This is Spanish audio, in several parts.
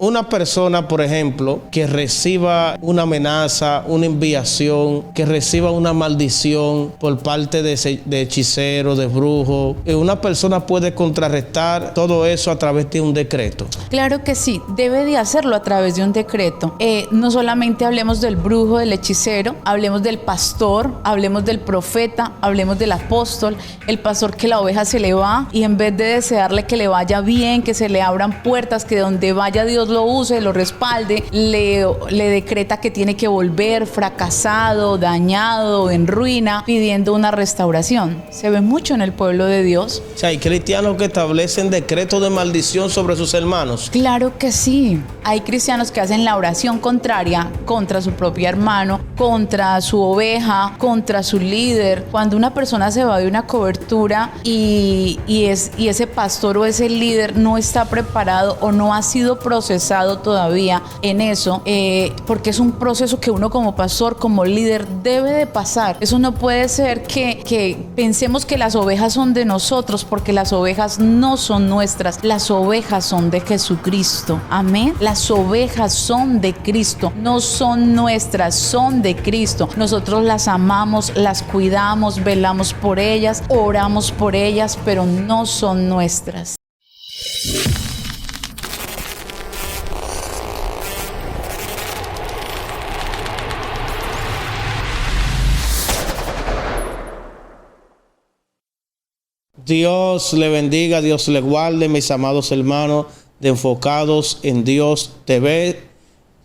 Una persona, por ejemplo, que reciba una amenaza, una enviación, que reciba una maldición por parte de hechiceros, de brujos, una persona puede contrarrestar todo eso a través de un decreto. Claro que sí, debe de hacerlo a través de un decreto. No solamente hablemos del brujo, del hechicero, hablemos del pastor, hablemos del profeta, hablemos del apóstol, el pastor que la oveja se le va y en vez de desearle que le vaya bien, que se le abran puertas, que donde vaya Dios lo use, lo respalde, le decreta que tiene que volver fracasado, dañado, en ruina, pidiendo una restauración. Se ve mucho en el pueblo de Dios. O sea, hay cristianos que establecen decretos de maldición sobre sus hermanos. Claro que sí. Hay cristianos que hacen la oración contraria contra su propio hermano, contra su oveja, contra su líder. Cuando una persona se va de una cobertura y ese pastor o ese líder no está preparado o no ha sido procesado todavía en eso, porque es un proceso que uno como pastor, como líder debe de pasar. Eso no puede ser que pensemos que las ovejas son de nosotros, porque las ovejas no son nuestras, las ovejas son de Jesucristo. Amén. Las ovejas son de Cristo, no son nuestras, son de Cristo. Nosotros las amamos, las cuidamos, velamos por ellas, oramos por ellas, pero no son nuestras. Dios le bendiga, Dios le guarde, mis amados hermanos de Enfocados en Dios TV.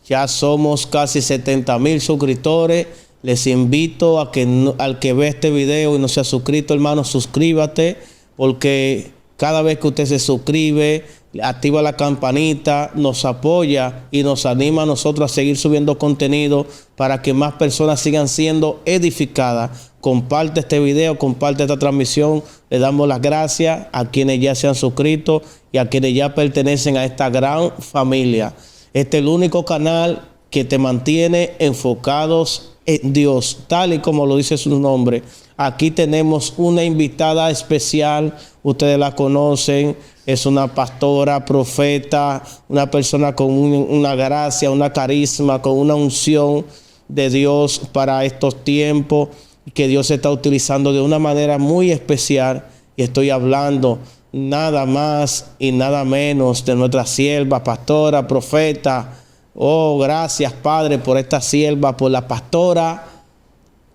Ya somos casi 70,000 suscriptores. Les invito a que al que ve este video y no se ha suscrito, hermano, suscríbete, porque cada vez que usted se suscribe, activa la campanita, nos apoya y nos anima a nosotros a seguir subiendo contenido para que más personas sigan siendo edificadas. Comparte este video, comparte esta transmisión. Le damos las gracias a quienes ya se han suscrito y a quienes ya pertenecen a esta gran familia. Este es el único canal que te mantiene enfocados en Dios, tal y como lo dice su nombre. Aquí tenemos una invitada especial, ustedes la conocen, es una pastora, profeta, una persona con una gracia, una carisma, con una unción de Dios para estos tiempos, que Dios está utilizando de una manera muy especial. Y estoy hablando nada más y nada menos de nuestra sierva, pastora, profeta. Oh, gracias, Padre, por esta sierva, por la pastora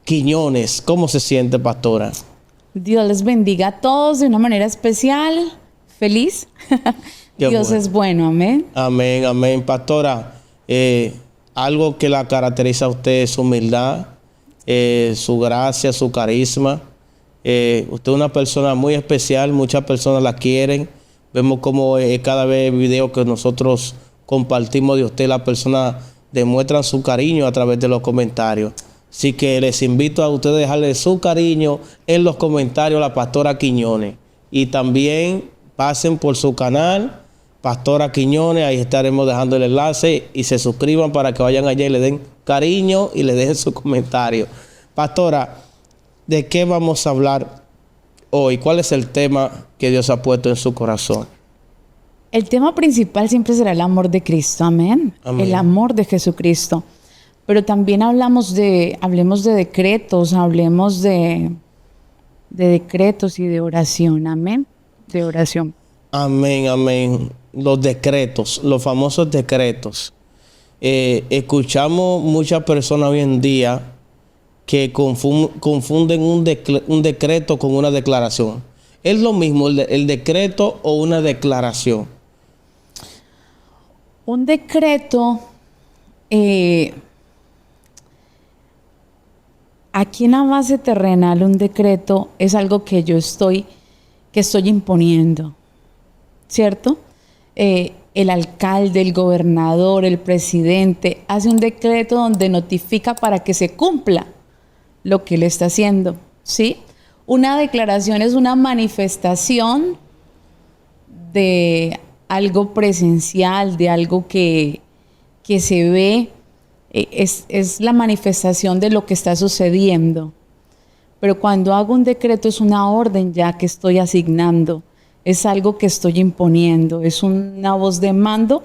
Quiñones. ¿Cómo se siente, pastora? Dios les bendiga a todos de una manera especial. Feliz. Dios es bueno, amén. Amén, amén. Pastora, algo que la caracteriza a usted es su humildad, su gracia, su carisma. Usted es una persona muy especial, muchas personas la quieren. Vemos como cada vez video que nosotros compartimos de usted, las personas demuestran su cariño a través de los comentarios. Así que les invito a ustedes a dejarle su cariño en los comentarios a la pastora Quiñones. Y también pasen por su canal, Pastora Quiñones, ahí estaremos dejando el enlace y se suscriban para que vayan allá y le den cariño y le dejen su comentario. Pastora, ¿de qué vamos a hablar hoy? ¿Cuál es el tema que Dios ha puesto en su corazón? El tema principal siempre será el amor de Cristo, amén. El amor de Jesucristo. Pero también hablemos de decretos, hablemos de decretos y de oración, amén. De oración. Amén, amén. Los decretos, los famosos decretos. Escuchamos muchas personas hoy en día que confunden un decreto con una declaración. ¿Es lo mismo el decreto o una declaración? Un decreto, aquí en la base terrenal, un decreto es algo que yo estoy imponiendo, ¿cierto? El alcalde, el gobernador, el presidente hace un decreto donde notifica para que se cumpla lo que él está haciendo, ¿sí? Una declaración es una manifestación de algo presencial, de algo que se ve, es la manifestación de lo que está sucediendo. Pero cuando hago un decreto es una orden ya que estoy asignando, es algo que estoy imponiendo, es una voz de mando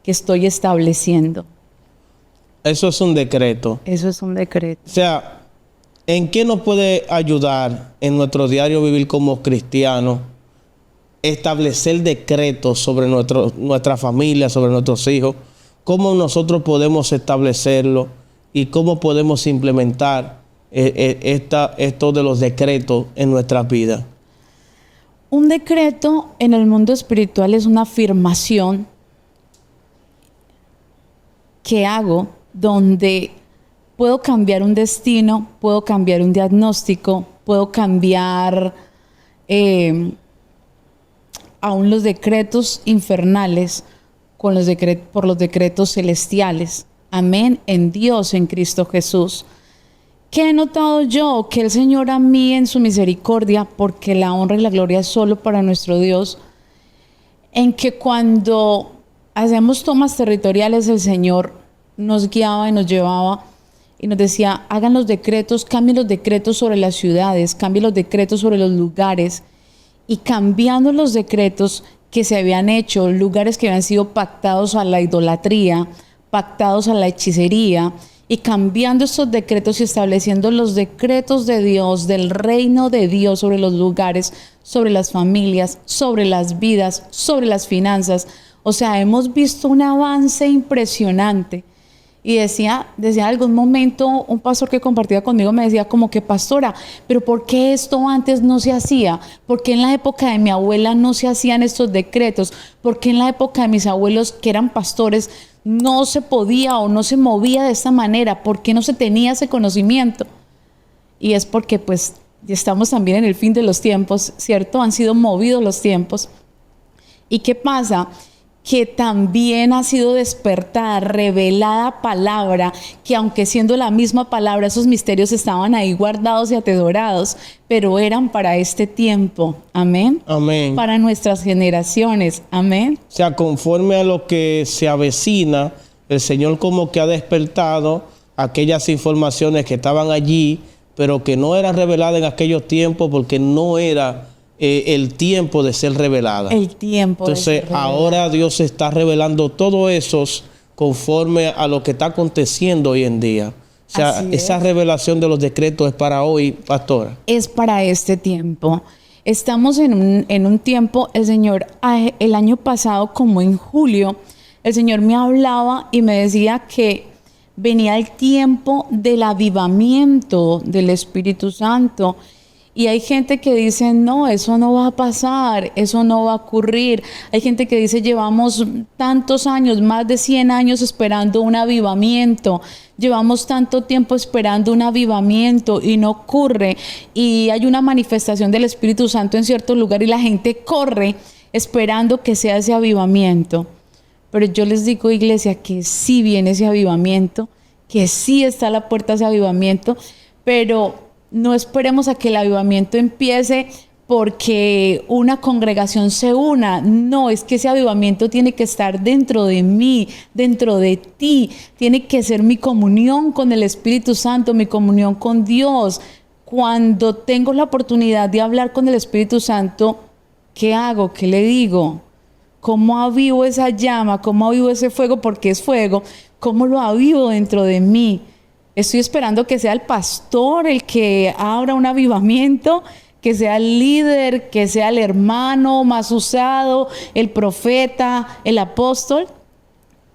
que estoy estableciendo. Eso es un decreto. Eso es un decreto. O sea, ¿en qué nos puede ayudar en nuestro diario vivir como cristianos establecer decretos sobre nuestra familia, sobre nuestros hijos? ¿Cómo nosotros podemos establecerlo y cómo podemos implementar esto de los decretos en nuestras vidas? Un decreto en el mundo espiritual es una afirmación que hago donde puedo cambiar un destino, puedo cambiar un diagnóstico, puedo cambiar aún los decretos infernales por los decretos celestiales. Amén, en Dios, en Cristo Jesús. ¿Qué he notado yo? Que el Señor a mí en su misericordia, porque la honra y la gloria es solo para nuestro Dios, en que cuando hacemos tomas territoriales, el Señor nos guiaba y nos llevaba y nos decía, hagan los decretos, cambien los decretos sobre las ciudades, cambien los decretos sobre los lugares. Y cambiando los decretos que se habían hecho, lugares que habían sido pactados a la idolatría, pactados a la hechicería, y cambiando estos decretos y estableciendo los decretos de Dios, del reino de Dios sobre los lugares, sobre las familias, sobre las vidas, sobre las finanzas. O sea, hemos visto un avance impresionante. Y decía en algún momento, un pastor que compartía conmigo me decía como que, pastora, pero ¿por qué esto antes no se hacía? ¿Por qué en la época de mi abuela no se hacían estos decretos? ¿Por qué en la época de mis abuelos que eran pastores no se podía o no se movía de esta manera? ¿Por qué no se tenía ese conocimiento? Y es porque pues ya estamos también en el fin de los tiempos, ¿cierto? Han sido movidos los tiempos. ¿Y qué pasa? Que también ha sido despertada, revelada palabra, que aunque siendo la misma palabra, esos misterios estaban ahí guardados y atesorados, pero eran para este tiempo. Amén. Amén. Para nuestras generaciones. Amén. O sea, conforme a lo que se avecina, el Señor como que ha despertado aquellas informaciones que estaban allí, pero que no eran reveladas en aquellos tiempos porque no era el tiempo de ser revelada. El tiempo. Entonces, de ser revelada. ahora Dios está revelando todo eso conforme a lo que está aconteciendo hoy en día. O sea, esa revelación de los decretos es para hoy, pastora. Es para este tiempo. Estamos en un tiempo, el Señor, el año pasado, como en julio, el Señor me hablaba y me decía que venía el tiempo del avivamiento del Espíritu Santo. Y hay gente que dice, no, eso no va a pasar, eso no va a ocurrir. Hay gente que dice, llevamos tantos años, más de 100 años esperando un avivamiento. Llevamos tanto tiempo esperando un avivamiento y no ocurre. Y hay una manifestación del Espíritu Santo en cierto lugar y la gente corre esperando que sea ese avivamiento. Pero yo les digo, iglesia, que sí viene ese avivamiento, que sí está a la puerta ese avivamiento, pero no esperemos a que el avivamiento empiece porque una congregación se una. No, es que ese avivamiento tiene que estar dentro de mí, dentro de ti. Tiene que ser mi comunión con el Espíritu Santo, mi comunión con Dios. Cuando tengo la oportunidad de hablar con el Espíritu Santo, ¿qué hago? ¿Qué le digo? ¿Cómo avivo esa llama? ¿Cómo avivo ese fuego? Porque es fuego. ¿Cómo lo avivo dentro de mí? Estoy esperando que sea el pastor el que abra un avivamiento, que sea el líder, que sea el hermano más usado, el profeta, el apóstol.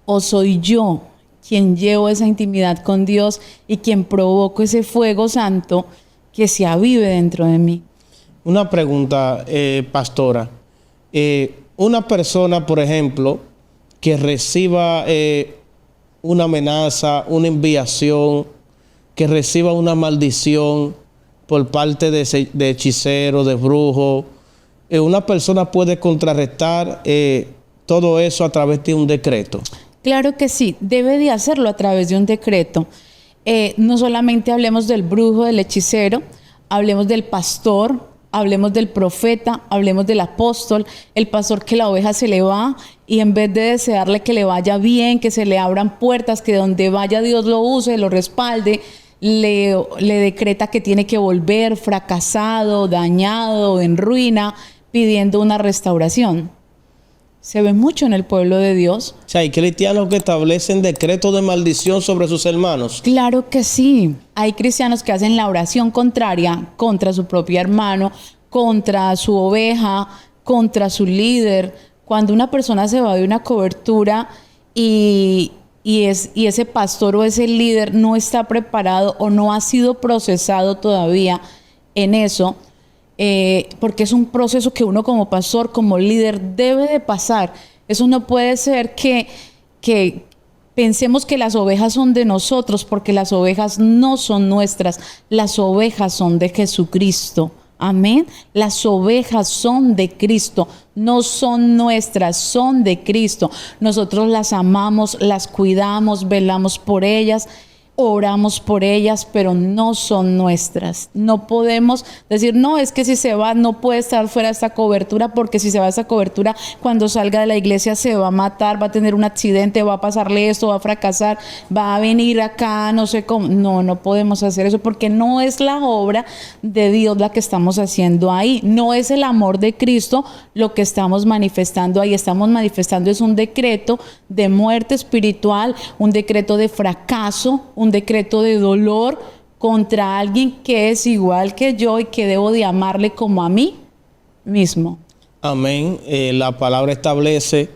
¿O soy yo quien llevo esa intimidad con Dios y quien provoco ese fuego santo que se avive dentro de mí? Una pregunta, pastora. Una persona, por ejemplo, que reciba una amenaza, una enviación, que reciba una maldición por parte de hechiceros, de brujos, una persona puede contrarrestar todo eso a través de un decreto. Claro que sí, debe de hacerlo a través de un decreto. No solamente hablemos del brujo, del hechicero, hablemos del pastor, hablemos del profeta, hablemos del apóstol, el pastor que la oveja se le va y en vez de desearle que le vaya bien, que se le abran puertas, que donde vaya Dios lo use, lo respalde, le decreta que tiene que volver fracasado, dañado, en ruina, pidiendo una restauración. Se ve mucho en el pueblo de Dios. O sea, hay cristianos que establecen decretos de maldición sobre sus hermanos. Claro que sí. Hay cristianos que hacen la oración contraria contra su propio hermano, contra su oveja, contra su líder. Cuando una persona se va de una cobertura y ese pastor o ese líder no está preparado o no ha sido procesado todavía en eso, porque es un proceso que uno como pastor, como líder debe de pasar. Eso no puede ser que pensemos que las ovejas son de nosotros, porque las ovejas no son nuestras, las ovejas son de Jesucristo. Amén. Las ovejas son de Cristo, no son nuestras, son de Cristo. Nosotros las amamos, las cuidamos, velamos por ellas, oramos por ellas, pero no son nuestras. No podemos decir, no, es que si se va, no puede estar fuera de esta cobertura, porque si se va a esta cobertura, cuando salga de la iglesia se va a matar, va a tener un accidente, va a pasarle esto, va a fracasar, va a venir acá, no sé cómo. No podemos hacer eso, porque no es la obra de Dios la que estamos haciendo ahí. No es el amor de Cristo lo que estamos manifestando ahí. Estamos manifestando es un decreto de muerte espiritual, un decreto de fracaso, un decreto de dolor contra alguien que es igual que yo y que debo de amarle como a mí mismo. Amén. La palabra establece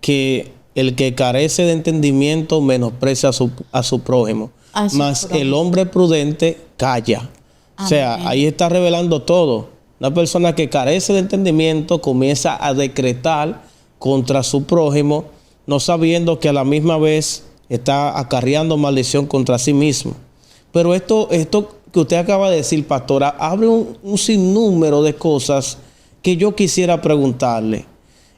que el que carece de entendimiento menosprecia a su prójimo. Mas el hombre prudente calla. Amén. O sea, ahí está revelando todo. Una persona que carece de entendimiento comienza a decretar contra su prójimo, no sabiendo que a la misma vez está acarreando maldición contra sí mismo. Pero esto que usted acaba de decir, pastora, abre un sinnúmero de cosas que yo quisiera preguntarle.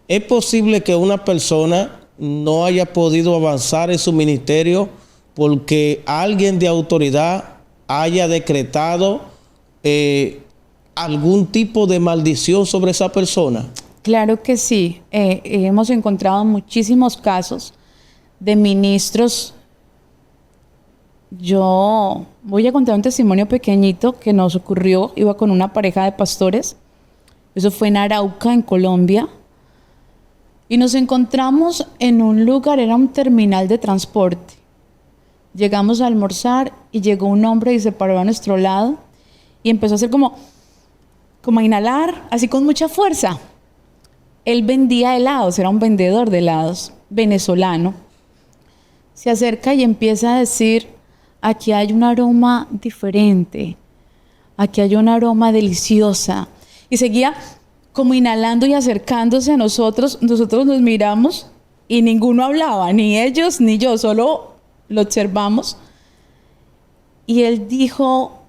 ¿Es posible que una persona no haya podido avanzar en su ministerio porque alguien de autoridad haya decretado algún tipo de maldición sobre esa persona? Claro que sí. Hemos encontrado muchísimos casos de ministros. Yo voy a contar un testimonio pequeñito que nos ocurrió. Iba con una pareja de pastores. Eso fue en Arauca, en Colombia. Y nos encontramos en un lugar, era un terminal de transporte. Llegamos a almorzar y llegó un hombre y se paró a nuestro lado y empezó a hacer como a inhalar, así con mucha fuerza. Él vendía helados, era un vendedor de helados, venezolano. Se acerca y empieza a decir, aquí hay un aroma diferente, aquí hay un aroma deliciosa. Y seguía como inhalando y acercándose a nosotros. Nosotros nos miramos y ninguno hablaba, ni ellos ni yo, solo lo observamos. Y él dijo,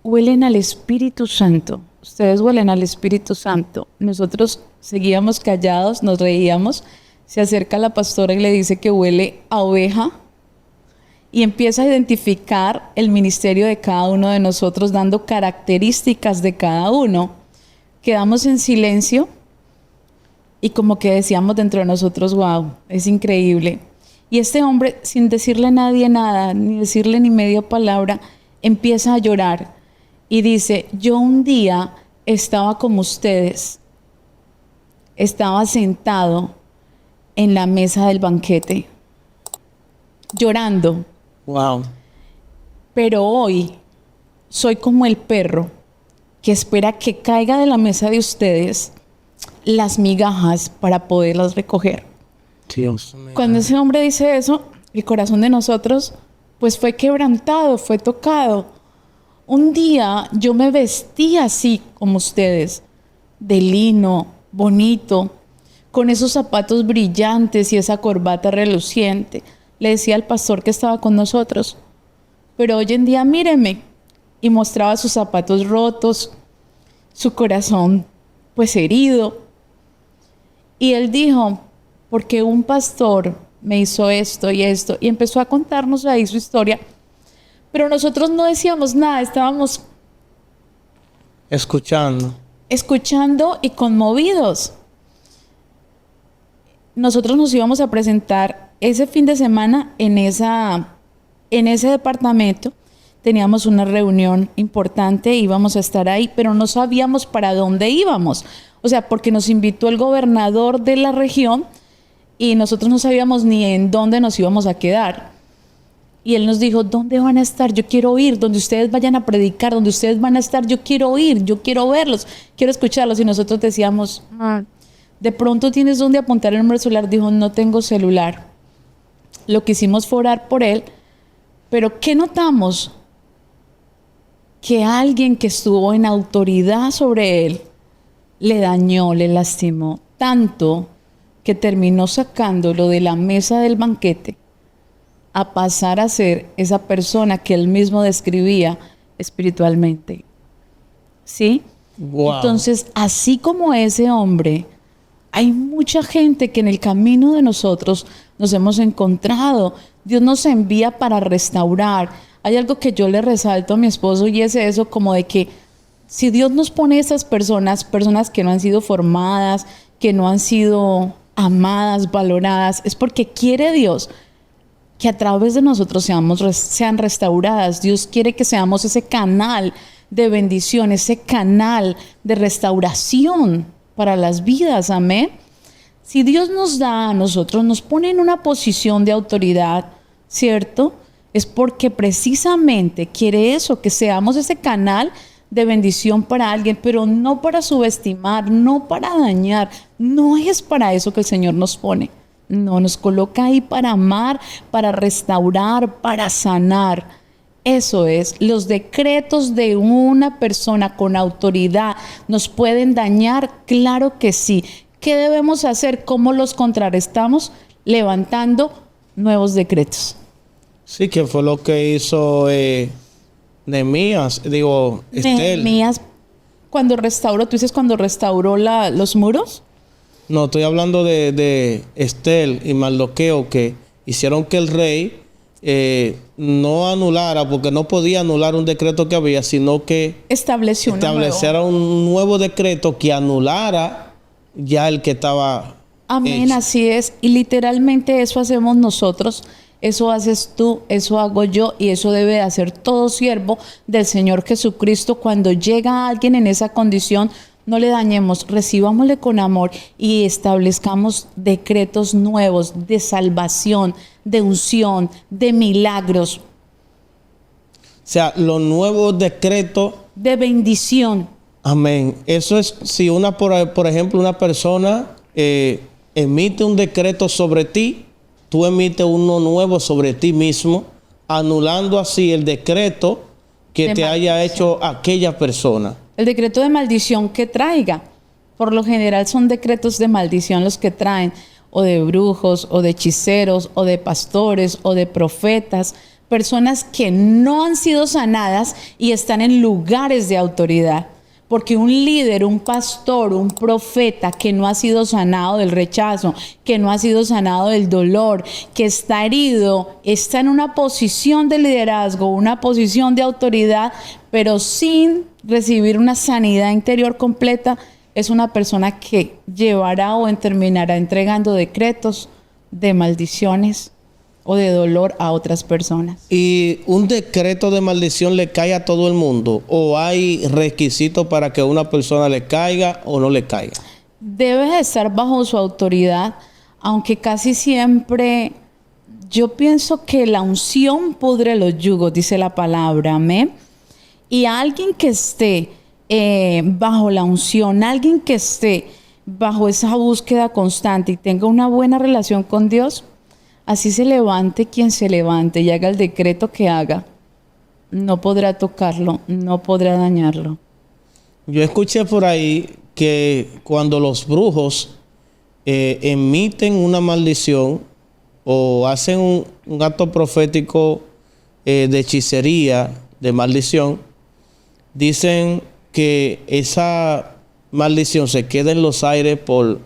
huelen al Espíritu Santo. Ustedes huelen al Espíritu Santo. Nosotros seguíamos callados, nos reíamos. Se acerca la pastora y le dice que huele a oveja y empieza a identificar el ministerio de cada uno de nosotros, dando características de cada uno. Quedamos en silencio y como que decíamos dentro de nosotros, wow, es increíble. Y este hombre, sin decirle a nadie nada, ni decirle ni media palabra, empieza a llorar y dice, yo un día estaba como ustedes, estaba sentado en la mesa del banquete, llorando. Wow. Pero hoy soy como el perro que espera que caiga de la mesa de ustedes las migajas para poderlas recoger. Dios. Cuando ese hombre dice eso, el corazón de nosotros pues fue quebrantado, fue tocado. Un día yo me vestí así como ustedes, de lino, bonito, con esos zapatos brillantes y esa corbata reluciente. Le decía al pastor que estaba con nosotros, pero hoy en día míreme, y mostraba sus zapatos rotos, su corazón pues herido. Y él dijo, porque un pastor me hizo esto y esto, y empezó a contarnos ahí su historia, pero nosotros no decíamos nada, estábamos escuchando y conmovidos. Nosotros nos íbamos a presentar ese fin de semana en ese departamento. Teníamos una reunión importante, íbamos a estar ahí, pero no sabíamos para dónde íbamos. O sea, porque nos invitó el gobernador de la región y nosotros no sabíamos ni en dónde nos íbamos a quedar. Y él nos dijo, ¿dónde van a estar? Yo quiero ir, donde ustedes vayan a predicar, donde ustedes van a estar, yo quiero ir, yo quiero verlos, quiero escucharlos. Y nosotros decíamos, de pronto tienes dónde apuntar el número celular. Dijo, no tengo celular. Lo que hicimos fue orar por él. Pero ¿qué notamos? Que alguien que estuvo en autoridad sobre él le dañó, le lastimó tanto que terminó sacándolo de la mesa del banquete a pasar a ser esa persona que él mismo describía espiritualmente. ¿Sí? Wow. Entonces, así como ese hombre, hay mucha gente que en el camino de nosotros nos hemos encontrado. Dios nos envía para restaurar. Hay algo que yo le resalto a mi esposo y es eso, como de que si Dios nos pone esas personas que no han sido formadas, que no han sido amadas, valoradas, es porque quiere Dios que a través de nosotros sean restauradas. Dios quiere que seamos ese canal de bendición, ese canal de restauración para las vidas. Amén. Si Dios nos da a nosotros, nos pone en una posición de autoridad, ¿cierto? Es porque precisamente quiere eso, que seamos ese canal de bendición para alguien, pero no para subestimar, no para dañar. No es para eso que el Señor nos pone. No, nos coloca ahí para amar, para restaurar, para sanar. Eso es, los decretos de una persona con autoridad nos pueden dañar, claro que sí. ¿Qué debemos hacer? ¿Cómo los contrarrestamos? Levantando nuevos decretos. Sí, que fue lo que hizo Nehemías, Estel. Nehemías, cuando restauró, ¿tú dices cuando restauró los muros? No, estoy hablando de Estel y Mardoqueo, que hicieron que el rey no anulara, porque no podía anular un decreto que había, sino que estableciera un nuevo decreto que anulara ya el que estaba Amén, hecho. así es. Y literalmente eso hacemos nosotros, eso haces tú, eso hago yo, y eso debe de hacer todo siervo del Señor Jesucristo. Cuando llega alguien en esa condición, no le dañemos, recibámosle con amor y establezcamos decretos nuevos de salvación, de unción, de milagros. O sea, los nuevos decretos De bendición. Amén. Eso es si por ejemplo, una persona emite un decreto sobre ti, tú emites uno nuevo sobre ti mismo, anulando así el decreto que te haya hecho aquella persona. El decreto de maldición que traiga. Por lo general son decretos de maldición los que traen, o de brujos, o de hechiceros, o de pastores, o de profetas, personas que no han sido sanadas y están en lugares de autoridad. Porque un líder, un pastor, un profeta que no ha sido sanado del rechazo, que no ha sido sanado del dolor, que está herido, está en una posición de liderazgo, una posición de autoridad, pero sin recibir una sanidad interior completa, es una persona que llevará o terminará entregando decretos de maldiciones o de dolor a otras personas. ¿Y un decreto de maldición le cae a todo el mundo? ¿O hay requisitos para que una persona le caiga o no le caiga? Debe de estar bajo su autoridad, aunque casi siempre yo pienso que la unción pudre los yugos, dice la palabra, amén. Y alguien que esté bajo la unción, alguien que esté bajo esa búsqueda constante y tenga una buena relación con Dios, así se levante quien se levante y haga el decreto que haga, no podrá tocarlo, no podrá dañarlo. Yo escuché por ahí que cuando los brujos emiten una maldición o hacen un acto profético de hechicería, de maldición, dicen que esa maldición se queda en los aires por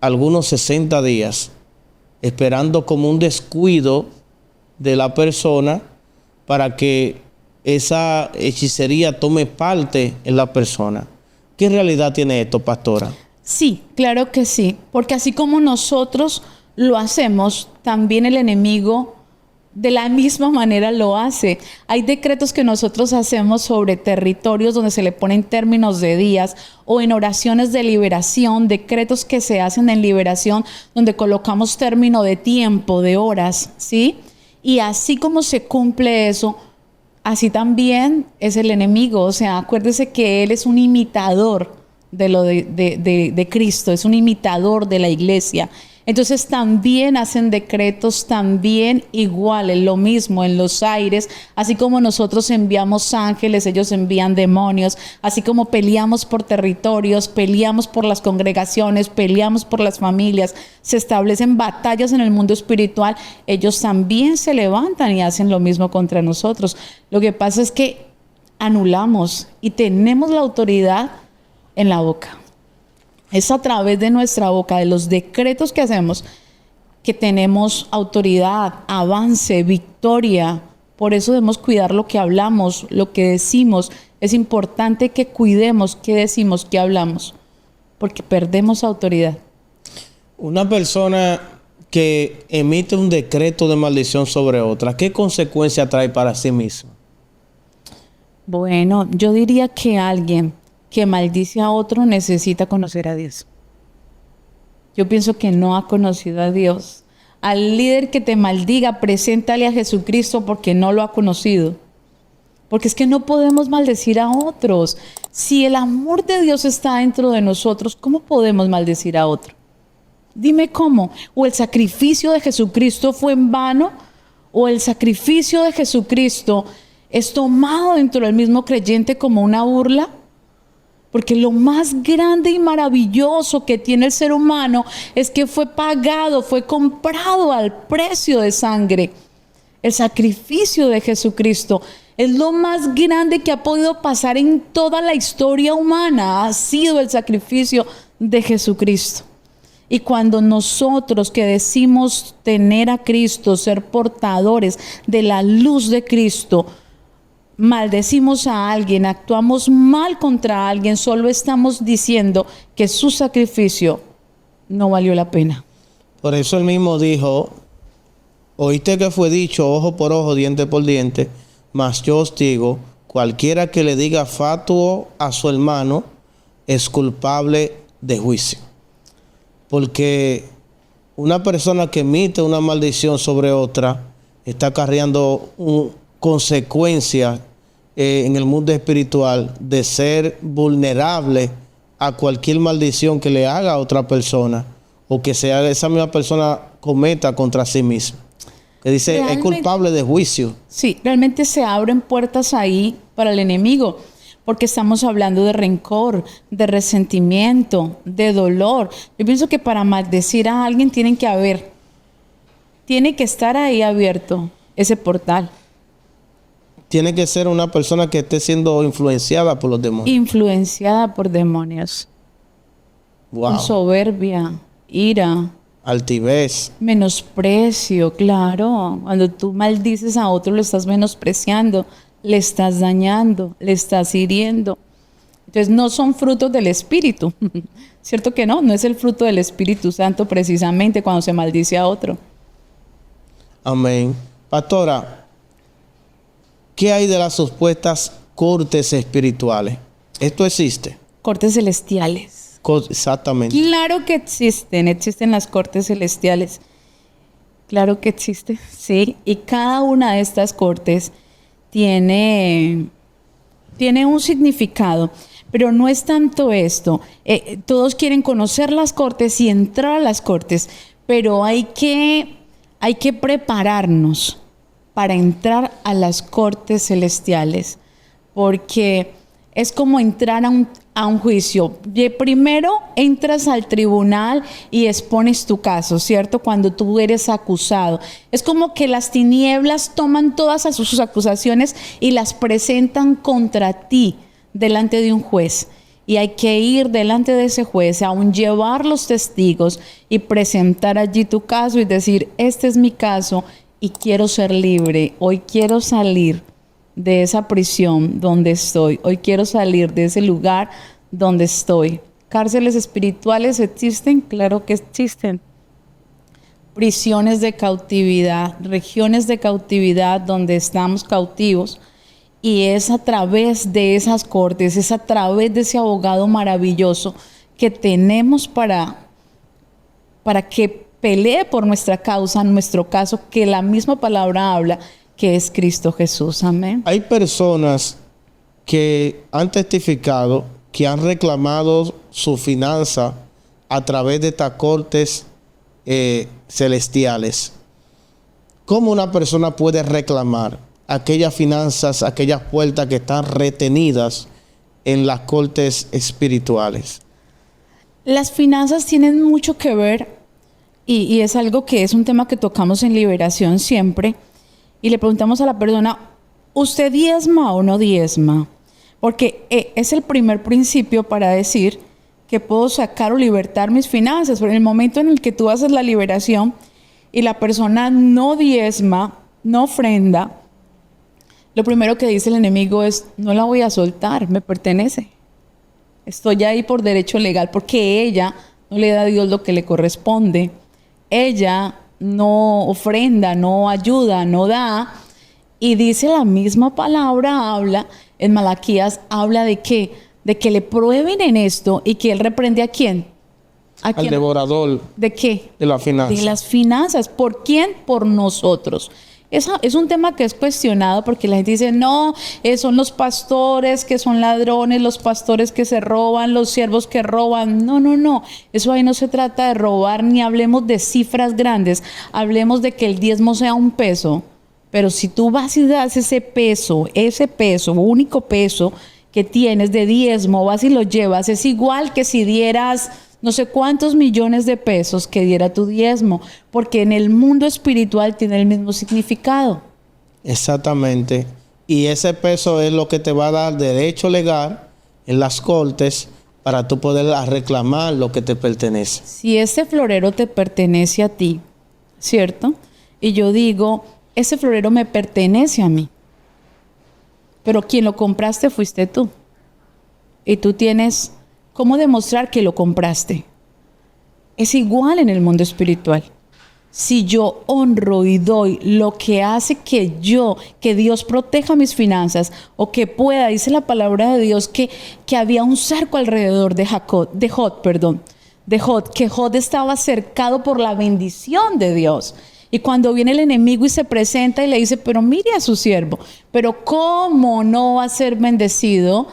algunos 60 días, esperando como un descuido de la persona para que esa hechicería tome parte en la persona. ¿Qué realidad tiene esto, pastora? Sí, claro que sí, porque así como nosotros lo hacemos, también el enemigo de la misma manera lo hace. Hay decretos que nosotros hacemos sobre territorios donde se le ponen términos de días, o en oraciones de liberación, decretos que se hacen en liberación donde colocamos término de tiempo, de horas, ¿sí? Y así como se cumple eso, así también es el enemigo. O sea, acuérdese que él es un imitador de Cristo, es un imitador de la iglesia. Entonces también hacen decretos también iguales, lo mismo en los aires, así como nosotros enviamos ángeles, ellos envían demonios, así como peleamos por territorios, peleamos por las congregaciones, peleamos por las familias, se establecen batallas en el mundo espiritual, ellos también se levantan y hacen lo mismo contra nosotros. Lo que pasa es que anulamos y tenemos la autoridad en la boca. Es a través de nuestra boca, de los decretos que hacemos, que tenemos autoridad, avance, victoria. Por eso debemos cuidar lo que hablamos, lo que decimos. Es importante que cuidemos qué decimos, qué hablamos, porque perdemos autoridad. Una persona que emite un decreto de maldición sobre otra, ¿qué consecuencia trae para sí misma? Bueno, yo diría que alguien que maldice a otro necesita conocer a Dios. Yo pienso que no ha conocido a Dios. Al líder que te maldiga, preséntale a Jesucristo porque no lo ha conocido. Porque es que no podemos maldecir a otros. Si el amor de Dios está dentro de nosotros, ¿cómo podemos maldecir a otro? Dime cómo. ¿O el sacrificio de Jesucristo fue en vano? ¿O el sacrificio de Jesucristo es tomado dentro del mismo creyente como una burla? Porque lo más grande y maravilloso que tiene el ser humano es que fue pagado, fue comprado al precio de sangre. El sacrificio de Jesucristo es lo más grande que ha podido pasar en toda la historia humana. Ha sido el sacrificio de Jesucristo. Y cuando nosotros que decimos tener a Cristo, ser portadores de la luz de Cristo, maldecimos a alguien, actuamos mal contra alguien, solo estamos diciendo que su sacrificio no valió la pena. Por eso él mismo dijo, oíste que fue dicho ojo por ojo, diente por diente, mas yo os digo, cualquiera que le diga fatuo a su hermano es culpable de juicio. Porque una persona que emite una maldición sobre otra está acarreando consecuencias en el mundo espiritual de ser vulnerable a cualquier maldición que le haga a otra persona o que esa misma persona cometa contra sí misma. Que dice, es culpable de juicio. Sí, realmente se abren puertas ahí para el enemigo, porque estamos hablando de rencor, de resentimiento, de dolor. Yo pienso que para maldecir a alguien tiene que estar ahí abierto ese portal. Tiene que ser una persona que esté siendo influenciada por los demonios. Influenciada por demonios. Wow. Con soberbia, ira, altivez, menosprecio, claro. Cuando tú maldices a otro, lo estás menospreciando, le estás dañando, le estás hiriendo. Entonces no son frutos del Espíritu. ¿Cierto que no? No es el fruto del Espíritu Santo precisamente cuando se maldice a otro. Amén. Pastora, ¿qué hay de las supuestas cortes espirituales? ¿Esto existe? Cortes celestiales. Exactamente. Claro que existen las cortes celestiales. Claro que existe, sí. Y cada una de estas cortes tiene un significado, pero no es tanto esto. Todos quieren conocer las cortes y entrar a las cortes, pero hay que prepararnos para entrar a las cortes celestiales, porque es como entrar a un juicio. Primero entras al tribunal y expones tu caso, ¿cierto? Cuando tú eres acusado. Es como que las tinieblas toman todas sus acusaciones y las presentan contra ti delante de un juez. Y hay que ir delante de ese juez, aún llevar los testigos y presentar allí tu caso y decir, este es mi caso y quiero ser libre. Hoy quiero salir de esa prisión donde estoy. Hoy quiero salir de ese lugar donde estoy. ¿Cárceles espirituales existen? Claro que existen. prisiones de cautividad, regiones de cautividad donde estamos cautivos. Y es a través de esas cortes, es a través de ese abogado maravilloso que tenemos para que pelee por nuestra causa, en nuestro caso, que la misma palabra habla, que es Cristo Jesús. Amén. Hay personas que han testificado, que han reclamado su finanza a través de estas cortes celestiales. ¿Cómo una persona puede reclamar aquellas finanzas, aquellas puertas que están retenidas en las cortes espirituales? Las finanzas tienen mucho que ver y es algo que es un tema que tocamos en liberación siempre. Y le preguntamos a la persona, ¿usted diezma o no diezma? Porque es el primer principio para decir que puedo sacar o libertar mis finanzas. Pero en el momento en el que tú haces la liberación y la persona no diezma, no ofrenda, lo primero que dice el enemigo es, no la voy a soltar, me pertenece. Estoy ahí por derecho legal porque ella no le da a Dios lo que le corresponde. Ella no ofrenda, no ayuda, no da. Y dice la misma palabra, habla, en Malaquías, habla de que le prueben en esto y que él reprende ¿a quién? ¿A quién? Al devorador. ¿De qué? De las finanzas. De las finanzas. ¿Por quién? Por nosotros. Es un tema que es cuestionado porque la gente dice, no, son los pastores que son ladrones, los pastores que se roban, los siervos que roban. No. Eso ahí no se trata de robar, ni hablemos de cifras grandes. Hablemos de que el diezmo sea un peso. Pero si tú vas y das ese peso, único peso que tienes de diezmo, vas y lo llevas, es igual que si dieras no sé cuántos millones de pesos que diera tu diezmo, porque en el mundo espiritual tiene el mismo significado. Exactamente. Y ese peso es lo que te va a dar derecho legal en las cortes para tú poder reclamar lo que te pertenece. Si ese florero te pertenece a ti, ¿cierto? Y yo digo, ese florero me pertenece a mí, pero quien lo compraste fuiste tú. Y tú tienes cómo demostrar que lo compraste. Es igual en el mundo espiritual. Si yo honro y doy lo que hace que Dios proteja mis finanzas o que pueda, dice la palabra de Dios que había un cerco alrededor de Jod, que Jod estaba cercado por la bendición de Dios. Y cuando viene el enemigo y se presenta y le dice, pero mire a su siervo, pero ¿cómo no va a ser bendecido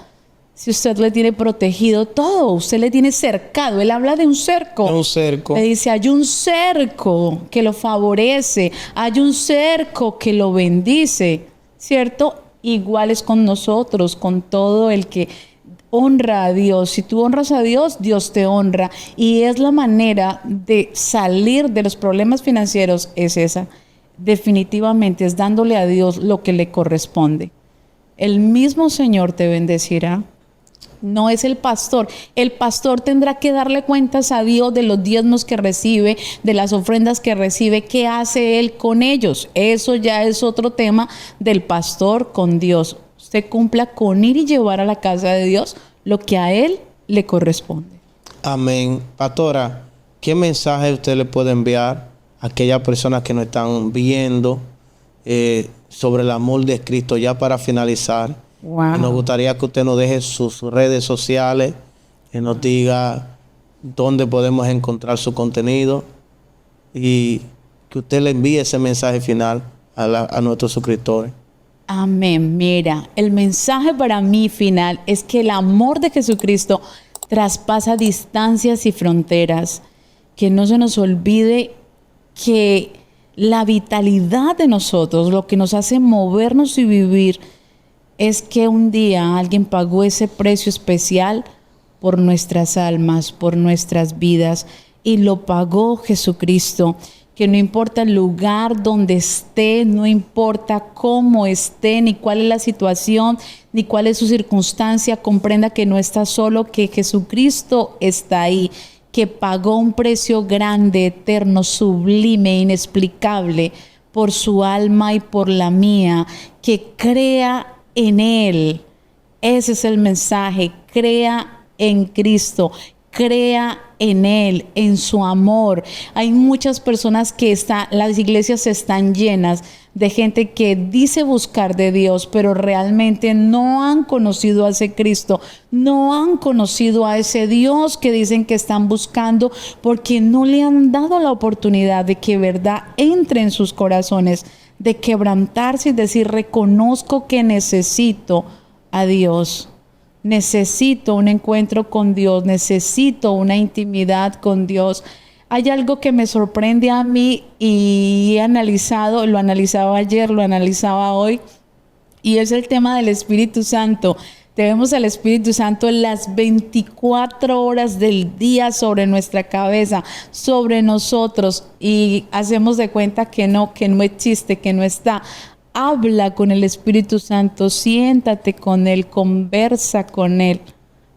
si usted le tiene protegido todo? Usted le tiene cercado. Él habla de un cerco. Un cerco. Le dice, hay un cerco que lo favorece, hay un cerco que lo bendice, ¿cierto? Igual es con nosotros, con todo el que honra a Dios. Si tú honras a Dios, Dios te honra. Y es la manera de salir de los problemas financieros, es esa. Definitivamente es dándole a Dios lo que le corresponde. El mismo Señor te bendecirá. No es el pastor. El pastor tendrá que darle cuentas a Dios de los diezmos que recibe, de las ofrendas que recibe, qué hace él con ellos. Eso ya es otro tema del pastor con Dios. Usted cumpla con ir y llevar a la casa de Dios lo que a él le corresponde. Amén. Pastora, ¿qué mensaje usted le puede enviar a aquellas personas que nos están viendo sobre el amor de Cristo ya para finalizar? Wow. Y nos gustaría que usted nos deje sus redes sociales, que nos diga dónde podemos encontrar su contenido y que usted le envíe ese mensaje final a nuestros suscriptores. Amén. Mira, el mensaje para mí final es que el amor de Jesucristo traspasa distancias y fronteras. Que no se nos olvide que la vitalidad de nosotros, lo que nos hace movernos y vivir, es que un día alguien pagó ese precio especial por nuestras almas, por nuestras vidas, y lo pagó Jesucristo. Que no importa el lugar donde esté, no importa cómo esté, ni cuál es la situación, ni cuál es su circunstancia, comprenda que no está solo, que Jesucristo está ahí, que pagó un precio grande, eterno, sublime, inexplicable, por su alma y por la mía, que crea en Él. Ese es el mensaje, crea en Cristo, crea en Él, en su amor. Hay muchas personas las iglesias están llenas de gente que dice buscar de Dios, pero realmente no han conocido a ese Cristo, no han conocido a ese Dios que dicen que están buscando, porque no le han dado la oportunidad de que verdad entre en sus corazones, de quebrantarse y decir: reconozco que necesito a Dios. Necesito un encuentro con Dios, necesito una intimidad con Dios. Hay algo que me sorprende a mí y lo analizaba ayer, lo analizaba hoy, y es el tema del Espíritu Santo. Tenemos al Espíritu Santo en las 24 horas del día sobre nuestra cabeza, sobre nosotros, y hacemos de cuenta que no existe, que no está. Habla con el Espíritu Santo, siéntate con Él, conversa con Él.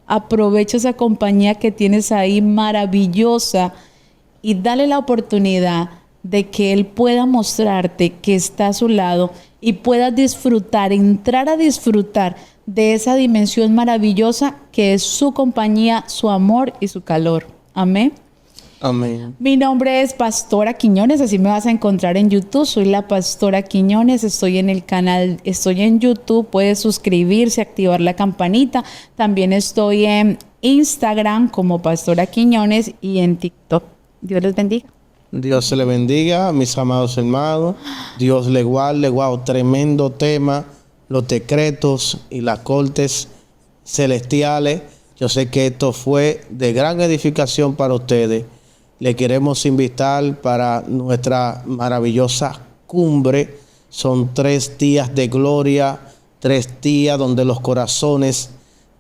Aprovecha esa compañía que tienes ahí maravillosa y dale la oportunidad de que Él pueda mostrarte que está a su lado y puedas disfrutar, entrar a disfrutar de esa dimensión maravillosa que es su compañía, su amor y su calor. Amén. Amén. Mi nombre es Pastora Quiñones, así me vas a encontrar en YouTube. Soy la Pastora Quiñones, estoy en el canal, estoy en YouTube, puedes suscribirse, activar la campanita. También estoy en Instagram como Pastora Quiñones y en TikTok. Dios les bendiga. Dios se le bendiga, mis amados hermanos. Dios le guarde. Wow, tremendo tema. Los decretos y las cortes celestiales. Yo sé que esto fue de gran edificación para ustedes. Le queremos invitar para nuestra maravillosa cumbre. Son 3 días de gloria, 3 días donde los corazones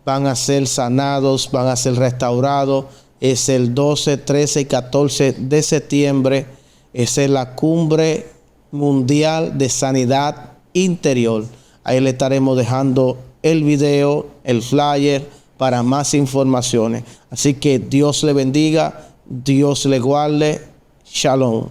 van a ser sanados, van a ser restaurados. Es el 12, 13 y 14 de septiembre. Esa es la cumbre mundial de sanidad interior. Ahí le estaremos dejando el video, el flyer para más informaciones. Así que Dios le bendiga. Dios le guarde. Shalom.